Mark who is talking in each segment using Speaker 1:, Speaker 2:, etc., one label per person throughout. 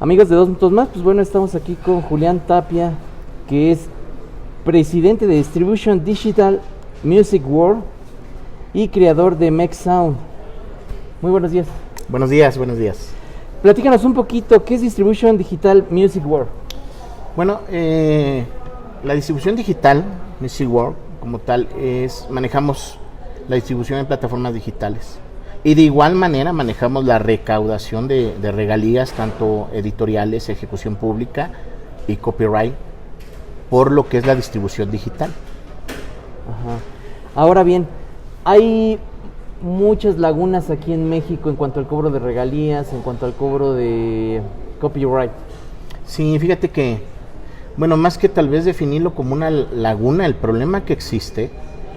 Speaker 1: Amigos de Dos Minutos Más, pues bueno, estamos aquí con Julián Tapia, que es presidente de Distribution Digital Music World y creador de Make Sound. Muy buenos días.
Speaker 2: Buenos días, buenos días.
Speaker 1: Platícanos un poquito, ¿qué es Distribution Digital Music World?
Speaker 2: Bueno, la distribución digital Music World como tal manejamos la distribución en plataformas digitales. Y de igual manera manejamos la recaudación de regalías, tanto editoriales, ejecución pública y copyright, por lo que es la distribución digital.
Speaker 1: Ajá. Ahora bien, hay muchas lagunas aquí en México en cuanto al cobro de regalías, en cuanto al cobro de copyright.
Speaker 2: Sí, fíjate que, bueno, más que tal vez definirlo como una laguna, el problema que existe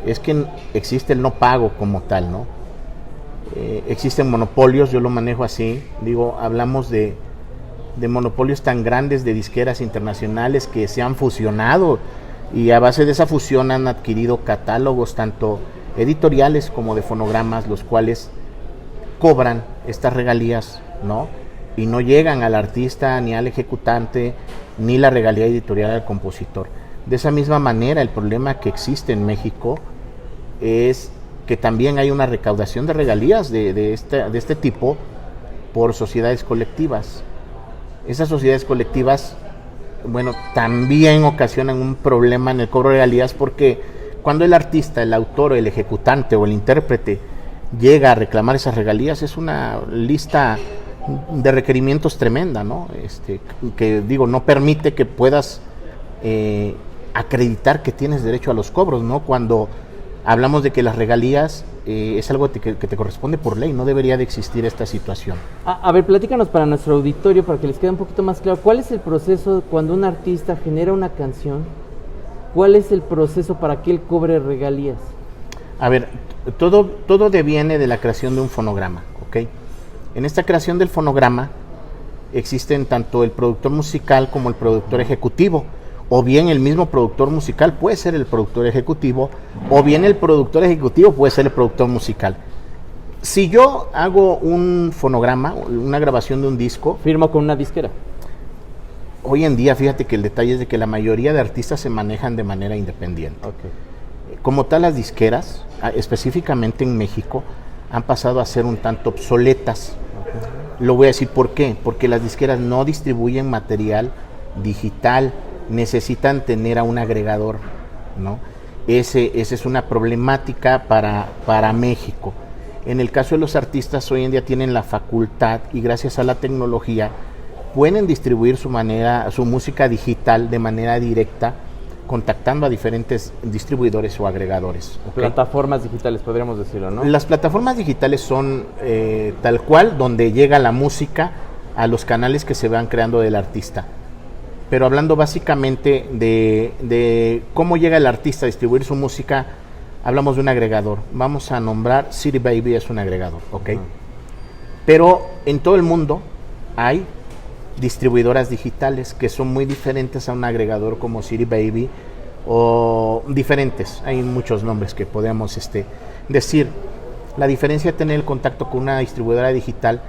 Speaker 2: es que existe el no pago como tal, ¿no? Existen monopolios, yo lo manejo así, hablamos de monopolios tan grandes de disqueras internacionales que se han fusionado y a base de esa fusión han adquirido catálogos tanto editoriales como de fonogramas, los cuales cobran estas regalías, ¿no? Y no llegan al artista ni al ejecutante ni la regalía editorial al compositor. De esa misma manera, el problema que existe en México es que también hay una recaudación de regalías de este tipo por sociedades colectivas. Esas sociedades colectivas, bueno, también ocasionan un problema en el cobro de regalías, porque cuando el artista, el autor, el ejecutante o el intérprete llega a reclamar esas regalías, es una lista de requerimientos tremenda, ¿no? Que no permite que puedas acreditar que tienes derecho a los cobros, ¿no? Cuando hablamos de que las regalías es algo que te corresponde por ley, no debería de existir esta situación.
Speaker 1: A ver, platícanos para nuestro auditorio, para que les quede un poquito más claro, ¿cuál es el proceso cuando un artista genera una canción? ¿Cuál es el proceso para que él cobre regalías?
Speaker 2: A ver, todo deviene de la creación de un fonograma, ¿ok? En esta creación del fonograma existen tanto el productor musical como el productor ejecutivo, o bien el mismo productor musical puede ser el productor ejecutivo, o bien el productor ejecutivo puede ser el productor musical. Si yo hago un fonograma, una grabación de un disco...
Speaker 1: ¿Firmo con una disquera?
Speaker 2: Hoy en día, fíjate que el detalle es de que la mayoría de artistas se manejan de manera independiente.
Speaker 1: Okay.
Speaker 2: Como tal, las disqueras, específicamente en México, han pasado a ser un tanto obsoletas. Okay. Lo voy a decir ¿por qué? Porque las disqueras no distribuyen material digital, necesitan tener a un agregador, ¿no? Esa es una problemática para México. En el caso de los artistas, hoy en día tienen la facultad y gracias a la tecnología pueden distribuir su música digital de manera directa, contactando a diferentes distribuidores o agregadores. ¿Okay?
Speaker 1: Plataformas digitales, podríamos decirlo, ¿no?
Speaker 2: Las plataformas digitales son tal cual donde llega la música a los canales que se van creando del artista. Pero hablando básicamente de cómo llega el artista a distribuir su música, hablamos de un agregador. Vamos a nombrar CD Baby, es un agregador, ¿ok? Uh-huh. Pero en todo el mundo hay distribuidoras digitales que son muy diferentes a un agregador como CD Baby, o diferentes, hay muchos nombres que podemos decir. La diferencia de tener el contacto con una distribuidora digital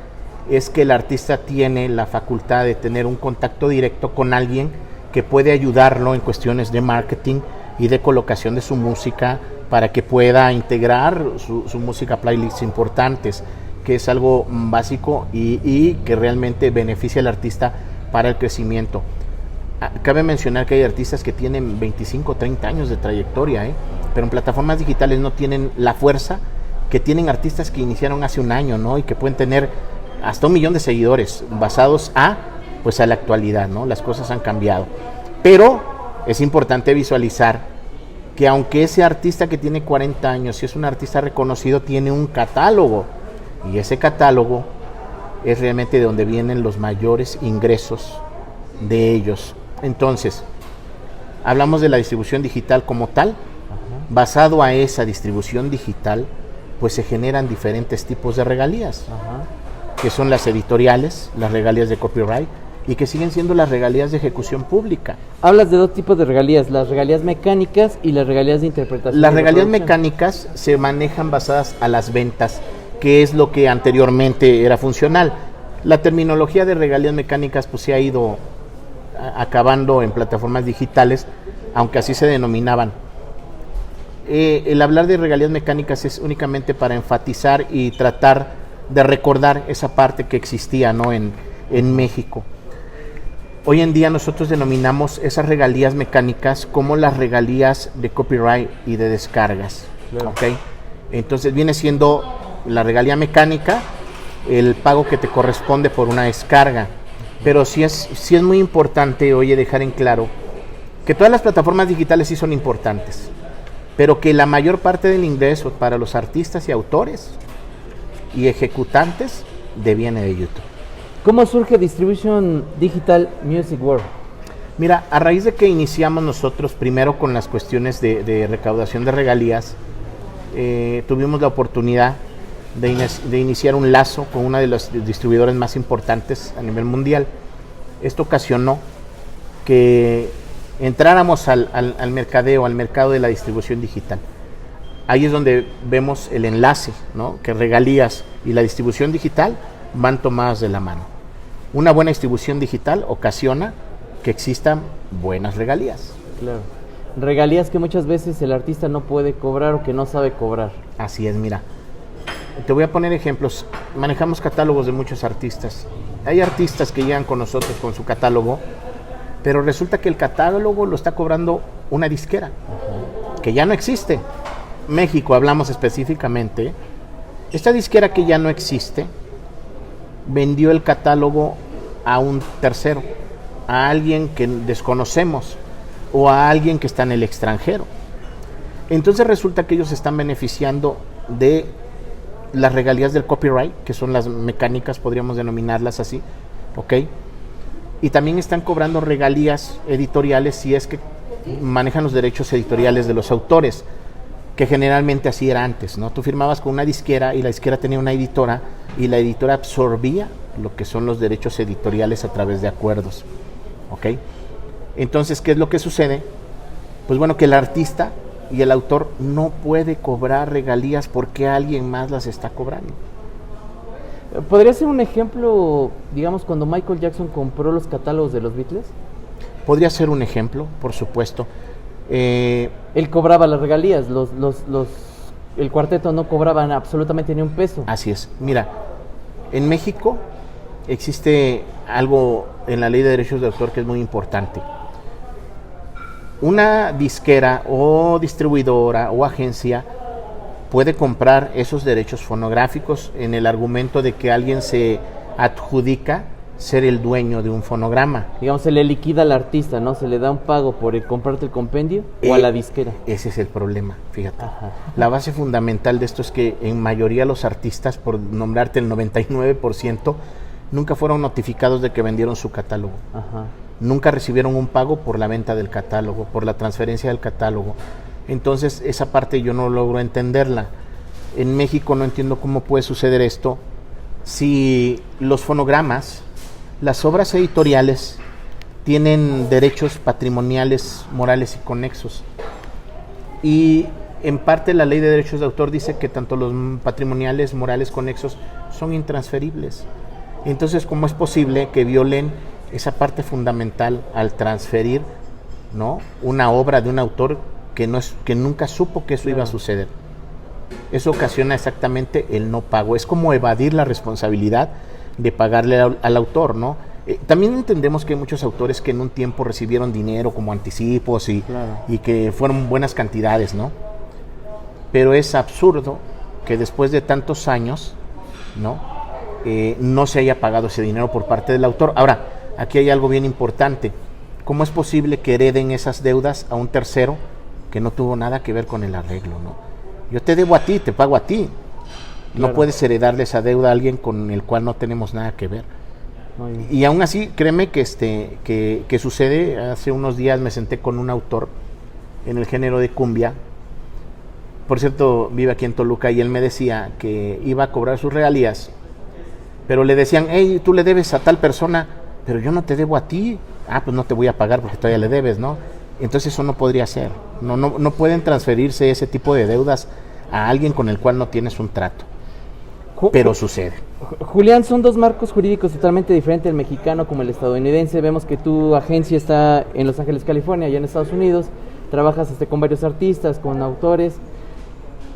Speaker 2: es que el artista tiene la facultad de tener un contacto directo con alguien que puede ayudarlo en cuestiones de marketing y de colocación de su música para que pueda integrar su música a playlists importantes, que es algo básico y que realmente beneficia al artista para el crecimiento. Cabe mencionar que hay artistas que tienen 25 o 30 años de trayectoria, pero en plataformas digitales no tienen la fuerza que tienen artistas que iniciaron hace un año, ¿no? Y que pueden tener hasta 1 millón de seguidores basados a la actualidad, ¿no? Las cosas han cambiado. Pero es importante visualizar que aunque ese artista que tiene 40 años, si es un artista reconocido, tiene un catálogo, y ese catálogo es realmente de donde vienen los mayores ingresos de ellos. Entonces, hablamos de la distribución digital como tal. Uh-huh. Basado a esa distribución digital, pues se generan diferentes tipos de regalías. Uh-huh. Que son las editoriales, las regalías de copyright, y que siguen siendo las regalías de ejecución pública.
Speaker 1: Hablas de 2 tipos de regalías, las regalías mecánicas y las regalías de interpretación.
Speaker 2: Las regalías mecánicas se manejan basadas a las ventas, que es lo que anteriormente era funcional. La terminología de regalías mecánicas pues se ha ido acabando en plataformas digitales, aunque así se denominaban. El hablar de regalías mecánicas es únicamente para enfatizar y tratar de recordar esa parte que existía, ¿no?, en México. Hoy en día nosotros denominamos esas regalías mecánicas como las regalías de copyright y de descargas. Claro. ¿Okay? Entonces viene siendo la regalía mecánica el pago que te corresponde por una descarga. Pero sí es muy importante, oye, dejar en claro que todas las plataformas digitales sí son importantes, pero que la mayor parte del ingreso para los artistas y autores y ejecutantes deviene de YouTube.
Speaker 1: ¿Cómo surge Distribution Digital Music World?
Speaker 2: Mira, a raíz de que iniciamos nosotros primero con las cuestiones de recaudación de regalías, tuvimos la oportunidad de iniciar un lazo con una de los distribuidores más importantes a nivel mundial. Esto ocasionó que entráramos al mercadeo, al mercado de la distribución digital. Ahí es donde vemos el enlace, ¿no?, que regalías y la distribución digital van tomadas de la mano. Una buena distribución digital ocasiona que existan buenas regalías.
Speaker 1: Claro. Regalías que muchas veces el artista no puede cobrar o que no sabe cobrar.
Speaker 2: Así es, mira. Te voy a poner ejemplos. Manejamos catálogos de muchos artistas. Hay artistas que llegan con nosotros con su catálogo, pero resulta que el catálogo lo está cobrando una disquera, que ya no existe. México, hablamos específicamente. Esta disquera que ya no existe, vendió el catálogo a un tercero, a alguien que desconocemos o a alguien que está en el extranjero. Entonces resulta que ellos se están beneficiando de las regalías del copyright, que son las mecánicas, podríamos denominarlas así, ¿ok? Y también están cobrando regalías editoriales si es que manejan los derechos editoriales de los autores, que generalmente así era antes, ¿no? Tú firmabas con una disquera y la disquera tenía una editora y la editora absorbía lo que son los derechos editoriales a través de acuerdos, ¿ok? Entonces, ¿qué es lo que sucede? Pues bueno, que el artista y el autor no puede cobrar regalías porque alguien más las está cobrando.
Speaker 1: ¿Podría ser un ejemplo, digamos, cuando Michael Jackson compró los catálogos de los Beatles?
Speaker 2: Podría ser un ejemplo, por supuesto.
Speaker 1: Él cobraba las regalías, el cuarteto no cobraban absolutamente ni un peso.
Speaker 2: Así es. Mira, en México existe algo en la ley de derechos de autor que es muy importante. Una disquera o distribuidora o agencia puede comprar esos derechos fonográficos en el argumento de que alguien se adjudica ser el dueño de un fonograma.
Speaker 1: Digamos, se le liquida al artista, ¿no? Se le da un pago por comprarte el compendio o a la disquera.
Speaker 2: Ese es el problema, fíjate.
Speaker 1: Ajá.
Speaker 2: La base fundamental de esto es que en mayoría los artistas, por nombrarte el 99%, nunca fueron notificados de que vendieron su catálogo.
Speaker 1: Ajá.
Speaker 2: Nunca recibieron un pago por la venta del catálogo, por la transferencia del catálogo. Entonces, esa parte yo no logro entenderla. En México no entiendo cómo puede suceder esto si los fonogramas, las obras editoriales, tienen derechos patrimoniales, morales y conexos. Y en parte la ley de derechos de autor dice que tanto los patrimoniales, morales, conexos son intransferibles. Entonces, ¿cómo es posible que violen esa parte fundamental al transferir, ¿no?, una obra de un autor que nunca supo que eso iba a suceder? Eso ocasiona exactamente el no pago. Es como evadir la responsabilidad de pagarle al autor, ¿no? También entendemos que hay muchos autores que en un tiempo recibieron dinero como anticipos y que fueron buenas cantidades, ¿no? Pero es absurdo que después de tantos años, ¿no?, no se haya pagado ese dinero por parte del autor. Ahora, aquí hay algo bien importante. ¿Cómo es posible que hereden esas deudas a un tercero que no tuvo nada que ver con el arreglo, ¿no? Yo te debo a ti, te pago a ti. Claro. No puedes heredarle esa deuda a alguien con el cual no tenemos nada que ver. Y aún así, créeme que sucede. Hace unos días me senté con un autor en el género de cumbia. Por cierto, vive aquí en Toluca, y él me decía que iba a cobrar sus regalías, pero le decían: hey, tú le debes a tal persona, pero yo no te debo a ti. Ah, pues no te voy a pagar porque todavía le debes, ¿no? Entonces eso no podría ser. No pueden transferirse ese tipo de deudas a alguien con el cual no tienes un trato. pero sucede.
Speaker 1: Julián, son dos marcos jurídicos totalmente diferentes, el mexicano como el estadounidense. Vemos que tu agencia está en Los Ángeles, California, allá en Estados Unidos. Trabajas con varios artistas, con autores.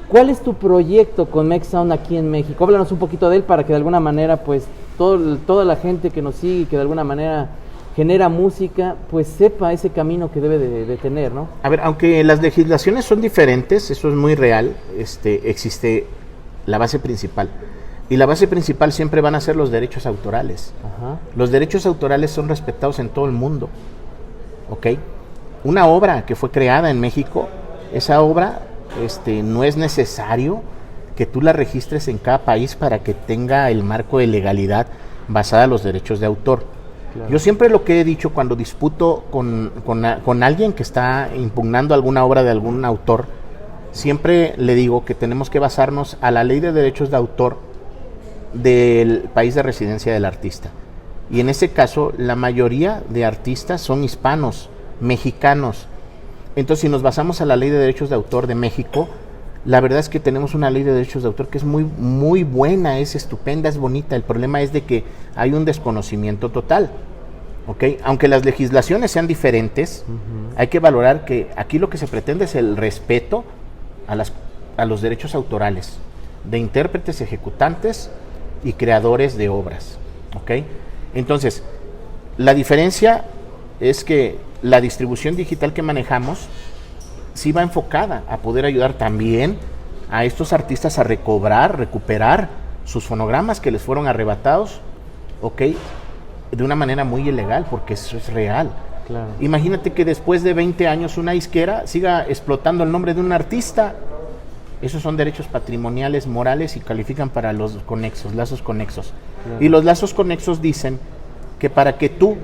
Speaker 1: ¿Cuál es tu proyecto con MexSound aquí en México? Háblanos un poquito de él para que de alguna manera, pues, toda la gente que nos sigue, que de alguna manera genera música, pues sepa ese camino que debe de tener, ¿no?
Speaker 2: A ver, aunque las legislaciones son diferentes, eso es muy real, existe la base principal. Y la base principal siempre van a ser los derechos autorales.
Speaker 1: Ajá.
Speaker 2: Los derechos autorales son respetados en todo el mundo, ¿ok? Una obra que fue creada en México, esa obra no es necesario que tú la registres en cada país para que tenga el marco de legalidad basada en los derechos de autor. Claro. Yo siempre lo que he dicho cuando disputo con alguien que está impugnando alguna obra de algún autor, siempre le digo que tenemos que basarnos a la ley de derechos de autor del país de residencia del artista. Y en ese caso, la mayoría de artistas son hispanos, mexicanos. Entonces, si nos basamos a la ley de derechos de autor de México, la verdad es que tenemos una ley de derechos de autor que es muy, muy buena, es estupenda, es bonita. El problema es de que hay un desconocimiento total, ¿ok? Aunque las legislaciones sean diferentes, hay que valorar que aquí lo que se pretende es el respeto a los derechos autorales de intérpretes, ejecutantes y creadores de obras, ¿ok? Entonces, la diferencia es que la distribución digital que manejamos sí va enfocada a poder ayudar también a estos artistas a recuperar sus fonogramas que les fueron arrebatados, ¿ok? De una manera muy ilegal, porque eso es real.
Speaker 1: Claro.
Speaker 2: Imagínate que después de 20 años una disquera siga explotando el nombre de un artista. Esos son derechos patrimoniales, morales, y califican para los conexos, lazos conexos. Claro. Y los lazos conexos dicen que para que tú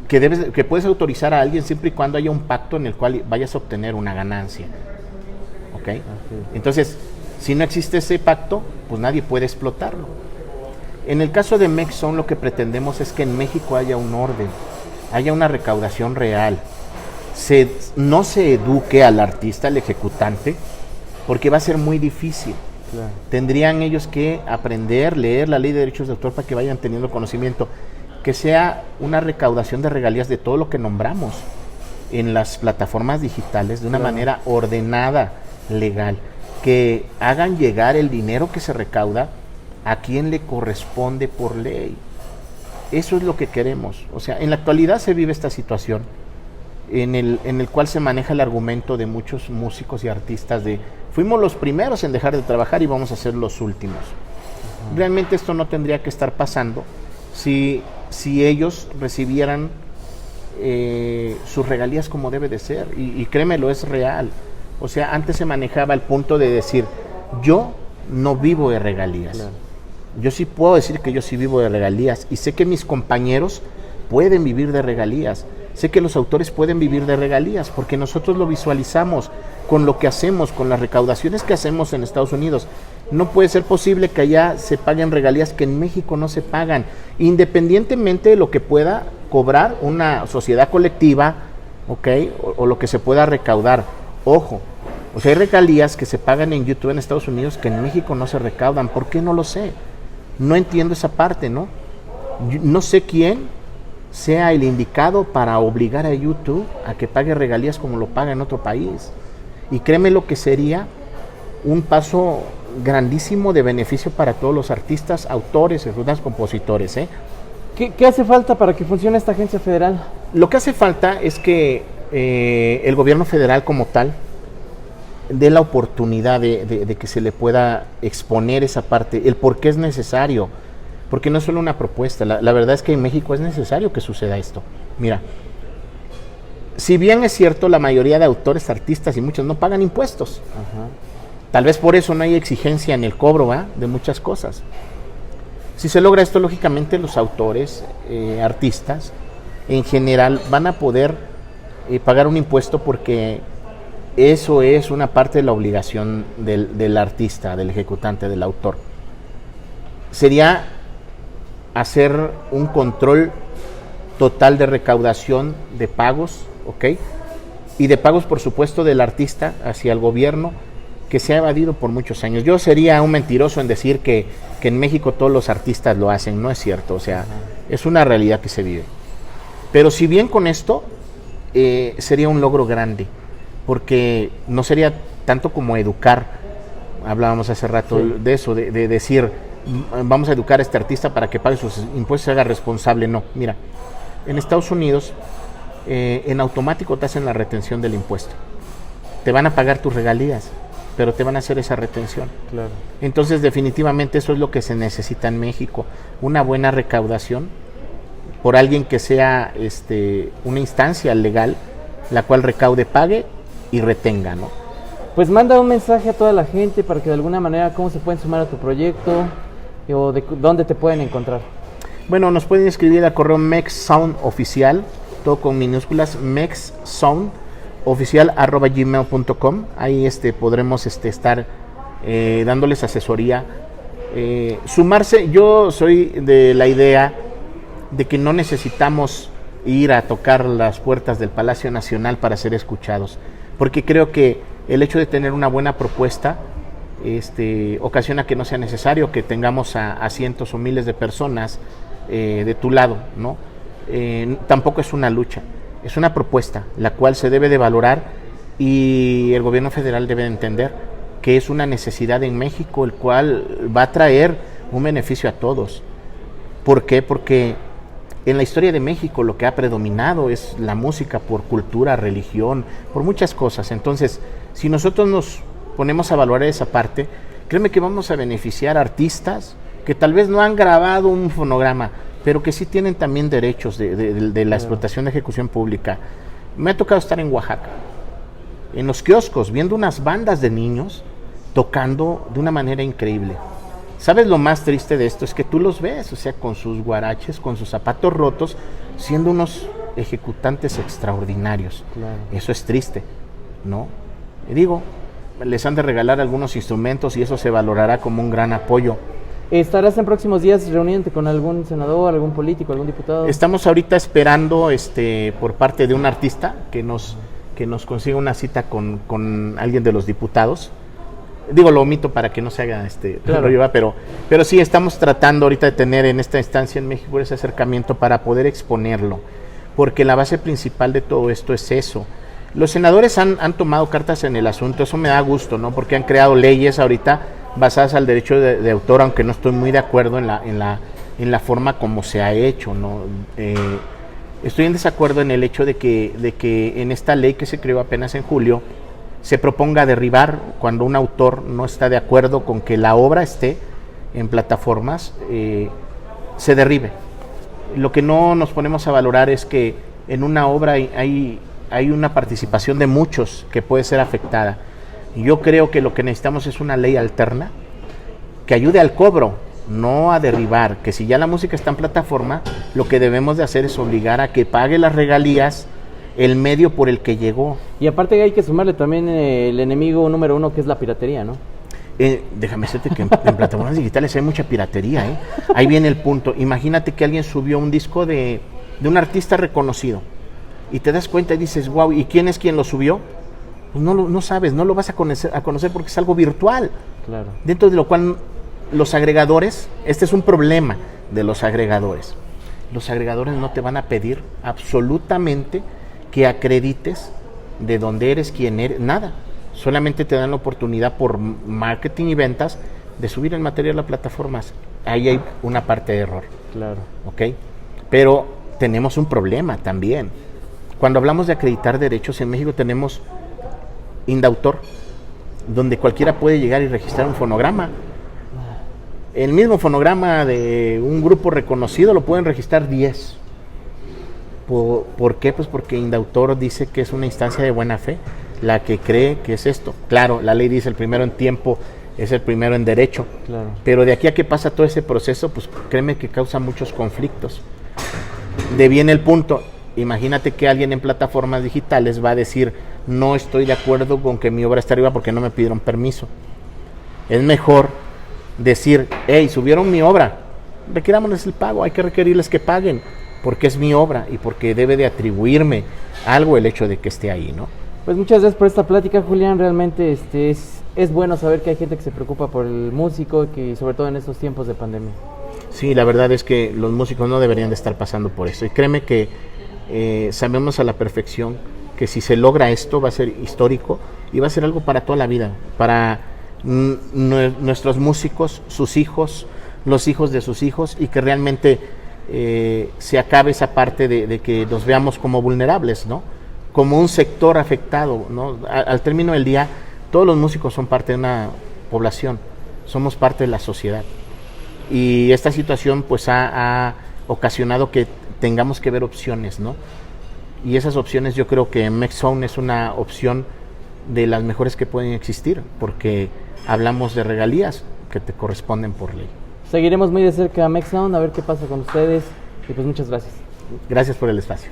Speaker 2: que puedes autorizar a alguien siempre y cuando haya un pacto en el cual vayas a obtener una ganancia, ¿ok? Así. Entonces, si no existe ese pacto, pues nadie puede explotarlo. En el caso de MexSound, lo que pretendemos es que en México haya un orden, haya una recaudación real, no se eduque al artista, al ejecutante, porque va a ser muy difícil. Claro. Tendrían ellos que aprender, leer la ley de derechos de autor para que vayan teniendo conocimiento. Que sea una recaudación de regalías de todo lo que nombramos en las plataformas digitales de una manera ordenada, legal, que hagan llegar el dinero que se recauda a quien le corresponde por ley. Eso es lo que queremos. O sea, en la actualidad se vive esta situación en el cual se maneja el argumento de muchos músicos y artistas de fuimos los primeros en dejar de trabajar y vamos a ser los últimos. Realmente esto no tendría que estar pasando si ellos recibieran sus regalías como debe de ser, y créemelo, es real. O sea, antes se manejaba el punto de decir, yo no vivo de regalías. Claro. Yo sí puedo decir que yo sí vivo de regalías, y sé que mis compañeros pueden vivir de regalías, sé que los autores pueden vivir de regalías, porque nosotros lo visualizamos con lo que hacemos, con las recaudaciones que hacemos en Estados Unidos. No puede ser posible que allá se paguen regalías que en México no se pagan, independientemente de lo que pueda cobrar una sociedad colectiva, ¿ok? O lo que se pueda recaudar. Ojo, o sea, hay regalías que se pagan en YouTube en Estados Unidos que en México no se recaudan. ¿Por qué? No lo sé. No entiendo esa parte, ¿no? No sé quién sea el indicado para obligar a YouTube a que pague regalías como lo paga en otro país. Y créeme lo que sería un paso grandísimo de beneficio para todos los artistas, autores, ejecutantes, compositores, ¿eh?
Speaker 1: ¿Qué hace falta para que funcione esta agencia federal?
Speaker 2: Lo que hace falta es que el gobierno federal como tal dé la oportunidad de que se le pueda exponer esa parte, el por qué es necesario, porque no es solo una propuesta, la verdad es que en México es necesario que suceda esto. Mira, si bien es cierto, la mayoría de autores, artistas y muchos no pagan impuestos. Ajá. Tal vez por eso no hay exigencia en el cobro, ¿va?, de muchas cosas. Si se logra esto, lógicamente los autores, artistas, en general van a poder pagar un impuesto, porque eso es una parte de la obligación del artista, del ejecutante, del autor. Sería hacer un control total de recaudación de pagos, ¿ok? Y de pagos, por supuesto, del artista hacia el gobierno, que se ha evadido por muchos años. Yo sería un mentiroso en decir que en México todos los artistas lo hacen, no es cierto, o sea, es una realidad que se vive. Pero si bien con esto sería un logro grande, porque no sería tanto como educar, hablábamos hace rato de eso, de decir, vamos a educar a este artista para que pague sus impuestos y se haga responsable. No, mira, en Estados Unidos en automático te hacen la retención del impuesto, te van a pagar tus regalías, pero te van a hacer esa retención.
Speaker 1: Claro.
Speaker 2: Entonces definitivamente eso es lo que se necesita en México, una buena recaudación por alguien que sea una instancia legal, la cual recaude, pague y retenga, ¿no?
Speaker 1: Pues manda un mensaje a toda la gente para que de alguna manera cómo se pueden sumar a tu proyecto o de dónde te pueden encontrar.
Speaker 2: Bueno, nos pueden escribir al correo mexsoundoficial, todo con minúsculas, mexsoundoficial@gmail.com. Ahí podremos estar dándoles asesoría. Sumarse, yo soy de la idea de que no necesitamos ir a tocar las puertas del Palacio Nacional para ser escuchados, porque creo que el hecho de tener una buena propuesta ocasiona que no sea necesario que tengamos a cientos o miles de personas de tu lado, ¿no? Tampoco es una lucha, es una propuesta, la cual se debe de valorar y el gobierno federal debe de entender que es una necesidad en México, el cual va a traer un beneficio a todos. ¿Por qué? Porque en la historia de México lo que ha predominado es la música por cultura, religión, por muchas cosas. Entonces, si nosotros nos ponemos a valorar esa parte, créeme que vamos a beneficiar a artistas que tal vez no han grabado un fonograma, pero que sí tienen también derechos de la explotación de ejecución pública. Me ha tocado estar en Oaxaca, en los kioscos, viendo unas bandas de niños tocando de una manera increíble. ¿Sabes lo más triste de esto? Es que tú los ves, o sea, con sus guaraches, con sus zapatos rotos, siendo unos ejecutantes extraordinarios.
Speaker 1: Claro.
Speaker 2: Eso es triste, ¿no? Y digo, les han de regalar algunos instrumentos y eso se valorará como un gran apoyo.
Speaker 1: ¿Estarás en próximos días reuniéndote con algún senador, algún político, algún diputado?
Speaker 2: Estamos ahorita esperando por parte de un artista que nos consiga una cita con alguien de los diputados. Digo, lo omito para que no se haga
Speaker 1: claro.
Speaker 2: pero sí estamos tratando ahorita de tener en esta instancia en México ese acercamiento para poder exponerlo, porque la base principal de todo esto es eso. Los senadores han tomado cartas en el asunto, eso me da gusto, ¿no? Porque han creado leyes ahorita basadas al derecho de autor, aunque no estoy muy de acuerdo en la forma como se ha hecho, ¿no? Estoy en desacuerdo en el hecho de que en esta ley que se creó apenas en julio se proponga derribar cuando un autor no está de acuerdo con que la obra esté en plataformas, se derribe. Lo que no nos ponemos a valorar es que en una obra hay una participación de muchos que puede ser afectada. Y yo creo que lo que necesitamos es una ley alterna que ayude al cobro, no a derribar, que si ya la música está en plataforma, lo que debemos de hacer es obligar a que pague las regalías el medio por el que llegó.
Speaker 1: Y aparte hay que sumarle también el enemigo número uno, que es la piratería, ¿no?
Speaker 2: Déjame decirte que en plataformas digitales hay mucha piratería, ¿eh? Ahí viene el punto. Imagínate que alguien subió un disco de un artista reconocido y te das cuenta y dices, wow, ¿y quién es quien lo subió? Pues no sabes, no lo vas a conocer porque es algo virtual.
Speaker 1: Claro.
Speaker 2: Dentro de lo cual los agregadores, este es un problema de los agregadores. Los agregadores no te van a pedir absolutamente que acredites de dónde eres, quién eres, nada. Solamente te dan la oportunidad por marketing y ventas de subir el material a plataformas. Ahí hay una parte de error.
Speaker 1: Claro.
Speaker 2: ¿Ok? Pero tenemos un problema también. Cuando hablamos de acreditar derechos, en México tenemos Indautor, donde cualquiera puede llegar y registrar un fonograma. El mismo fonograma de un grupo reconocido lo pueden registrar 10. ¿Por qué? Pues porque Indautor dice que es una instancia de buena fe, la que cree que es esto. Claro, la ley dice el primero en tiempo es el primero en derecho.
Speaker 1: Claro.
Speaker 2: Pero de aquí a que pasa todo ese proceso, pues créeme que causa muchos conflictos. De bien el punto, imagínate que alguien en plataformas digitales va a decir, no estoy de acuerdo con que mi obra esté arriba porque no me pidieron permiso. Es mejor decir, hey, subieron mi obra, requirámonos el pago, hay que requerirles que paguen, porque es mi obra y porque debe de atribuirme algo el hecho de que esté ahí, ¿no?
Speaker 1: Pues muchas gracias por esta plática, Julián. Realmente es es bueno saber que hay gente que se preocupa por el músico, que sobre todo en estos tiempos de pandemia.
Speaker 2: Sí, la verdad es que los músicos no deberían de estar pasando por eso. Y créeme que sabemos a la perfección que si se logra esto va a ser histórico y va a ser algo para toda la vida, para nuestros músicos, sus hijos, los hijos de sus hijos, y que realmente se acabe esa parte de que nos veamos como vulnerables, ¿no? Como un sector afectado, ¿no? Al término del día, todos los músicos son parte de una población, somos parte de la sociedad. Y esta situación pues ha ocasionado que tengamos que ver opciones, ¿no? Y esas opciones yo creo que MXZone es una opción de las mejores que pueden existir, porque hablamos de regalías que te corresponden por ley.
Speaker 1: Seguiremos muy de cerca a MXZone, a ver qué pasa con ustedes, y pues muchas gracias.
Speaker 2: Gracias por el espacio.